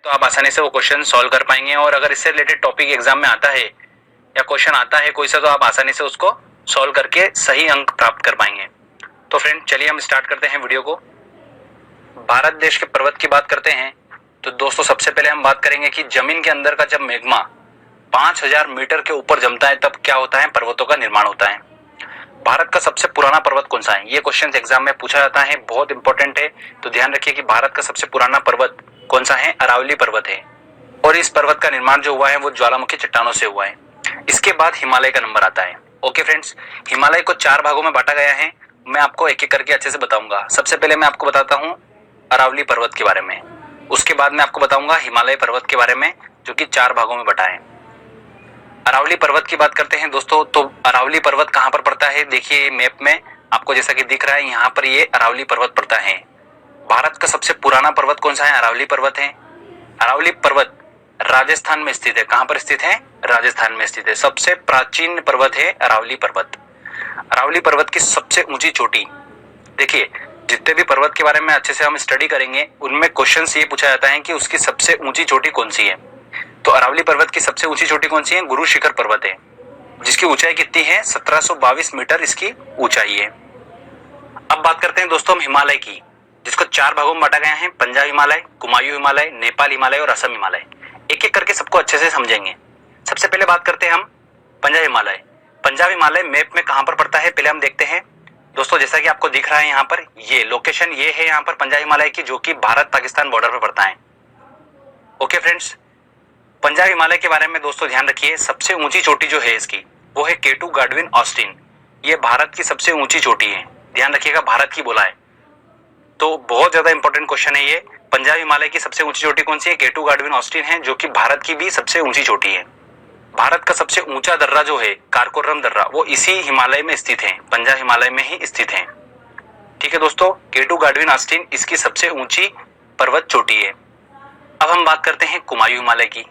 तो आप आसानी से वो क्वेश्चन सॉल्व कर पाएंगे। और अगर इससे रिलेटेड टॉपिक एग्जाम में आता है या क्वेश्चन आता है कोई सा, तो आप आसानी से उसको सॉल्व करके सही अंक प्राप्त कर पाएंगे। तो फ्रेंड चलिए हम स्टार्ट करते हैं वीडियो को। भारत देश के पर्वत की बात करते हैं तो दोस्तों सबसे पहले हम बात करेंगे कि जमीन के अंदर का जब मैग्मा 5000 मीटर के ऊपर जमता है तब क्या होता है, पर्वतों का निर्माण होता है। भारत का सबसे पुराना पर्वत कौन सा है, ये क्वेश्चन एग्जाम में पूछा जाता है, बहुत इंपॉर्टेंट है। तो ध्यान रखिए कि भारत का सबसे पुराना पर्वत कौन सा है, अरावली पर्वत है। और इस पर्वत का निर्माण जो हुआ है वो ज्वालामुखी चट्टानों से हुआ है। इसके बाद हिमालय का नंबर आता है। ओके फ्रेंड्स, हिमालय को 4 भागों में बांटा गया है। मैं आपको एक एक करके अच्छे से बताऊंगा। सबसे पहले मैं आपको बताता हूँ अरावली पर्वत के बारे में, उसके बाद मैं आपको बताऊंगा हिमालय पर्वत के बारे में जो कि 4 भागों में बटा है। अरावली पर्वत की बात करते हैं दोस्तों, तो अरावली पर्वत कहाँ पर पड़ता है, देखिए मैप में आपको जैसा कि दिख रहा है यहाँ पर ये अरावली पर्वत पड़ता है। भारत का सबसे पुराना पर्वत कौन सा है, अरावली पर्वत है। अरावली पर्वत राजस्थान में स्थित है। कहाँ पर स्थित है, राजस्थान में स्थित है। सबसे प्राचीन पर्वत है अरावली पर्वत। अरावली पर्वत की सबसे ऊंची चोटी, देखिए जितने भी पर्वत के बारे में अच्छे से हम स्टडी करेंगे उनमें क्वेश्चंस ये पूछा जाता है कि उसकी सबसे ऊंची चोटी कौन सी है। तो अरावली पर्वत की सबसे ऊंची चोटी कौन सी है, गुरु शिखर पर्वत है, जिसकी ऊंचाई कितनी है, 1722 मीटर इसकी ऊंचाई है। अब बात करते हैं दोस्तों हम हिमालय की, जिसको 4 भागों में बांटा गया है, पंजाब हिमालय, कुमायूं हिमालय, नेपाल हिमालय और असम हिमालय। एक एक करके सबको अच्छे से समझेंगे। सबसे पहले बात करते हैं हम पंजाब हिमालय। पंजाब हिमालय मैप में कहां पर पड़ता है पहले हम देखते हैं दोस्तों। जैसा कि आपको दिख रहा है यहाँ पर, ये लोकेशन ये है यहाँ पर पंजाब हिमालय की, जो कि भारत पाकिस्तान बॉर्डर पर पड़ता है। ओके फ्रेंड्स, पंजाब हिमालय के बारे में दोस्तों ध्यान रखिए, सबसे ऊंची चोटी जो है इसकी वो है केटू गाडविन ऑस्टिन। ये भारत की सबसे ऊंची चोटी है, ध्यान रखिएगा भारत की बोला है। तो बहुत ज्यादा इंपॉर्टेंट क्वेश्चन है ये। पंजाब हिमालय की सबसे ऊंची चोटी कौन सी है, केटू गाडविन ऑस्टिन है, जो कि भारत की भी सबसे ऊंची चोटी है। भारत का सबसे ऊंचा दर्रा जो है काराकोरम दर्रा, वो इसी हिमालय में स्थित है, पंजाब हिमालय में ही स्थित है। ठीक है दोस्तों, केटू गाडविन ऑस्टिन इसकी सबसे ऊंची पर्वत चोटी है। अब हम बात करते हैं कुमायूं हिमालय की।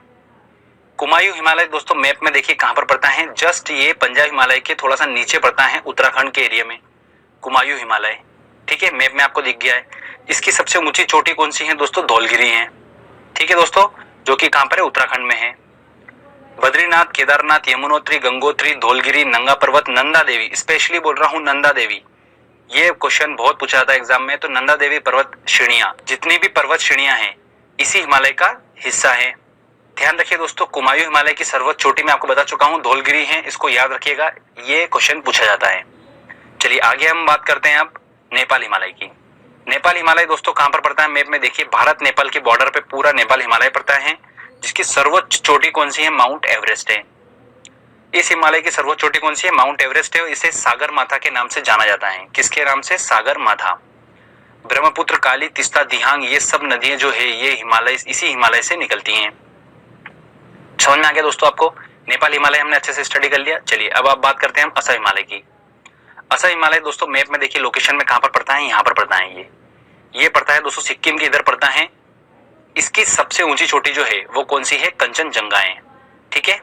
कुमायूं हिमालय दोस्तों मैप में देखिए कहां पर पड़ता है, जस्ट ये पंजाब हिमालय के थोड़ा सा नीचे पड़ता है, उत्तराखंड के एरिया में कुमायूं हिमालय। ठीक है, मैप में आपको दिख गया है। इसकी सबसे ऊंची चोटी कौन सी है दोस्तों, धौलगिरी है। ठीक है दोस्तों, जो कि कहां पर है, उत्तराखंड में है। बद्रीनाथ, केदारनाथ, यमुनोत्री, गंगोत्री, धौलगिरी, नंगा पर्वत, नंदा देवी, स्पेशली बोल रहा हूं नंदा देवी, ये क्वेश्चन बहुत पूछा जाता है एग्जाम में। तो नंदा देवी पर्वत श्रेणियां, जितनी भी पर्वत श्रेणियां हैं इसी हिमालय का हिस्सा है। ध्यान रखिए दोस्तों, कुमायूं हिमालय की सर्वोच्च चोटी मैं आपको बता चुका हूं, धौलगिरी है, इसको याद रखिएगा, ये क्वेश्चन पूछा जाता है। चलिए आगे हम बात करते हैं अब नेपाल हिमालय की। नेपाल हिमालय दोस्तों कहां पर पड़ता है मैप में देखिए, भारत नेपाल के बॉर्डर पे पूरा नेपाल हिमालय पड़ता है, जिसकी सर्वोच्च चोटी कौन सी है, माउंट एवरेस्ट है। इस हिमालय की सर्वोच्च चोटी कौन सी है, माउंट एवरेस्ट है, और इसे सागर माथा के नाम से जाना जाता है। किसके नाम से, सागर माथा। ब्रह्मपुत्र, काली, तीस्ता, दिहांग, ये सब नदियां जो है ये हिमालय, इसी हिमालय से निकलती हैं। समझ में आ गया दोस्तों आपको, नेपाल हिमालय हमने अच्छे से स्टडी कर लिया। चलिए अब आप बात करते हैं हम असम हिमालय की। असम हिमालय दोस्तों मैप में देखिए लोकेशन में कहां पर पड़ता है, यहाँ पर पड़ता है, ये पड़ता है दोस्तों सिक्किम के इधर पड़ता है। इसकी सबसे ऊंची चोटी जो है वो कौन सी है, कंचनजंगा है। ठीक है,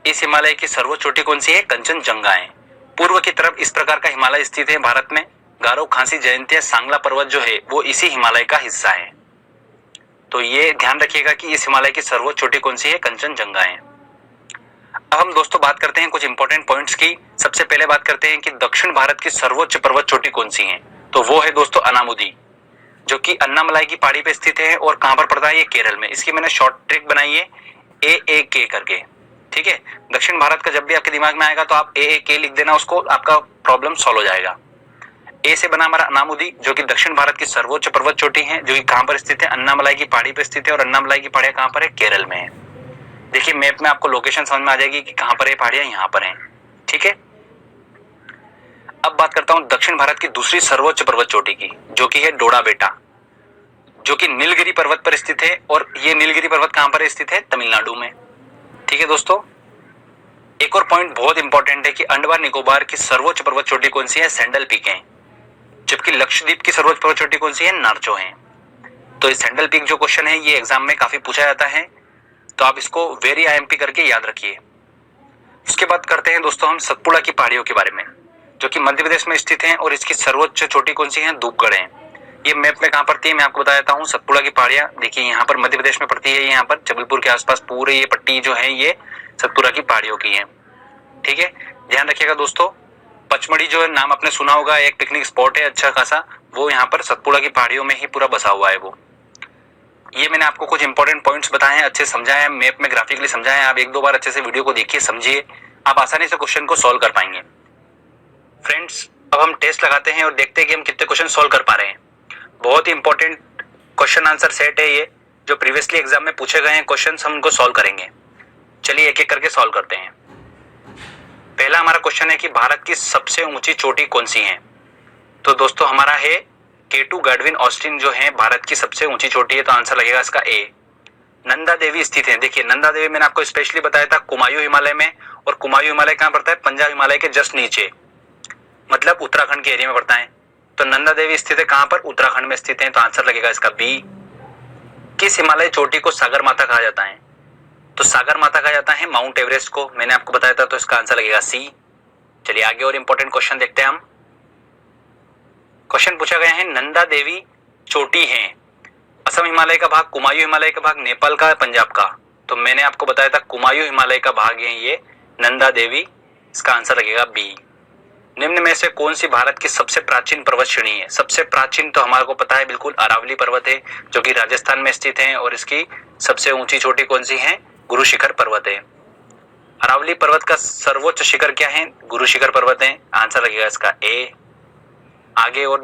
इस हिमालय की सर्वोच्च चोटी कौन सी है, कंचनजंगा है। पूर्व की तरफ इस प्रकार का हिमालय स्थित है भारत में। गारो, खासी, जयंतिया, सांगला पर्वत जो है वो इसी हिमालय का हिस्सा है। तो ये ध्यान रखिएगा कि इस हिमालय की सर्वोच्च चोटी कौन सी है, कंचनजंगा है। अब हम दोस्तों बात करते हैं कुछ इंपॉर्टेंट पॉइंट्स की। सबसे पहले बात करते हैं कि दक्षिण भारत की सर्वोच्च पर्वत चोटी कौन सी है, तो वो है दोस्तों अनामुदी, जो कि अन्नामलाई की पहाड़ी पे स्थित है। और कहां पर पड़ता है, ये केरल में। इसकी मैंने शॉर्ट ट्रिक बनाई है AAK करके। ठीक है, दक्षिण भारत का जब भी आपके दिमाग में आएगा तो आप AAK लिख देना, उसको आपका प्रॉब्लम सॉल्व हो जाएगा। ए से बना हमारा अनामुदी, जो कि दक्षिण भारत की सर्वोच्च पर्वत चोटी है, जो कि कहां पर स्थित है, अन्नामलाई की पहाड़ी पे स्थित है। और अन्नामलाई की पहाड़ियां कहां पर है, केरल में है। देखिए मैप में आपको लोकेशन समझ में आ जाएगी कि कहां पर है पहाड़ियां, यहां पर है। ठीक है, अब बात करता हूं दक्षिण भारत की दूसरी सर्वोच्च पर्वत चोटी की, जो कि है डोडा बेटा, जो कि नीलगिरी पर्वत पर स्थित है। और ये नीलगिरी पर्वत कहां पर स्थित है, तमिलनाडु में। ठीक है दोस्तों, एक और पॉइंट बहुत इंपॉर्टेंट है कि अंडमान निकोबार की सर्वोच्च पर्वत चोटी कौन सी है, सैंडल पीक है, जबकि लक्षद्वीप की सर्वोच्च पर्वत चोटी कौन सी है, नार्चो है। तो इस सैंडल पीक जो क्वेश्चन है ये एग्जाम में काफी पूछा जाता है, तो आप इसको वेरी IMP करके याद रखिए। उसके बाद करते हैं दोस्तों हम सतपुड़ा की पहाड़ियों के बारे में, जो कि मध्य प्रदेश में स्थित है। और इसकी सर्वोच्च चोटी कौन सी है, धूपगढ़ है। ये मैप में कहाँ पड़ती है मैं आपको बता देता हूँ। सतपुड़ा की पहाड़ियां देखिए यहाँ पर मध्य प्रदेश में पड़ती है। यहाँ पर जबलपुर के आसपास पूरे ये पट्टी जो है ये सतपुड़ा की पहाड़ियों की है। ठीक है, ध्यान रखिएगा दोस्तों। पचमढ़ी जो है नाम आपने सुना होगा, एक पिकनिक स्पॉट है अच्छा खासा, वो यहाँ पर सतपुड़ा की पहाड़ियों में ही पूरा बसा हुआ है वो। ये मैंने आपको कुछ इंपॉर्टेंट पॉइंट्स बताए हैं, अच्छे समझाए हैं, मैप में ग्राफिकली समझाए हैं। आप एक दो बार अच्छे से वीडियो को देखिए, समझिए, आप आसानी से क्वेश्चन को सॉल्व कर पाएंगे। फ्रेंड्स, अब हम टेस्ट लगाते हैं और देखते हैं कि हम कितने क्वेश्चन सॉल्व कर पा रहे हैं। बहुत ही इंपॉर्टेंट क्वेश्चन आंसर सेट है ये, जो प्रीवियसली एग्जाम में पूछे गए हैं क्वेश्चंस, हम उनको सॉल्व करेंगे। चलिए एक एक करके सॉल्व करते हैं। पहला हमारा क्वेश्चन है कि भारत की सबसे ऊंची चोटी कौन सी है। तो दोस्तों हमारा है K2 गाडविन ऑस्टिन जो है भारत की सबसे ऊंची चोटी है, तो आंसर लगेगा इसका ए। नंदा देवी स्थित है, देखिए नंदा देवी मैंने आपको स्पेशली बताया था कुमायूं हिमालय में, और कुमायूं हिमालय कहाँ पड़ता है, पंजाब हिमालय के जस्ट नीचे, मतलब उत्तराखंड के एरिया में पड़ता है। तो नंदा देवी स्थित है कहाँ पर, उत्तराखंड में स्थित है, तो आंसर लगेगा इसका बी। किस हिमालय चोटी को सागर माता कहा जाता है, तो सागर माता कहा जाता है माउंट एवरेस्ट को, मैंने आपको बताया था, तो इसका आंसर लगेगा सी। चलिए आगे और इंपॉर्टेंट क्वेश्चन देखते हैं हम। क्वेश्चन पूछा गया है नंदा देवी चोटी है असम हिमालय का भाग, कुमायूं हिमालय का भाग, नेपाल का, पंजाब का। तो मैंने आपको बताया था कुमायूं हिमालय का भाग है ये नंदा देवी, इसका आंसर लगेगा बी। निम्न में से कौन सी भारत की सबसे प्राचीन पर्वत श्रेणी है। सबसे प्राचीन तो हमारे को पता है बिल्कुल अरावली पर्वत है, जो कि राजस्थान में स्थित है, और इसकी सबसे ऊंची चोटी कौन सी है, गुरु शिखर पर्वत है। अरावली पर्वत का सर्वोच्च शिखर क्या है, गुरु शिखर पर्वत है, आंसर लगेगा इसका ए। आगे और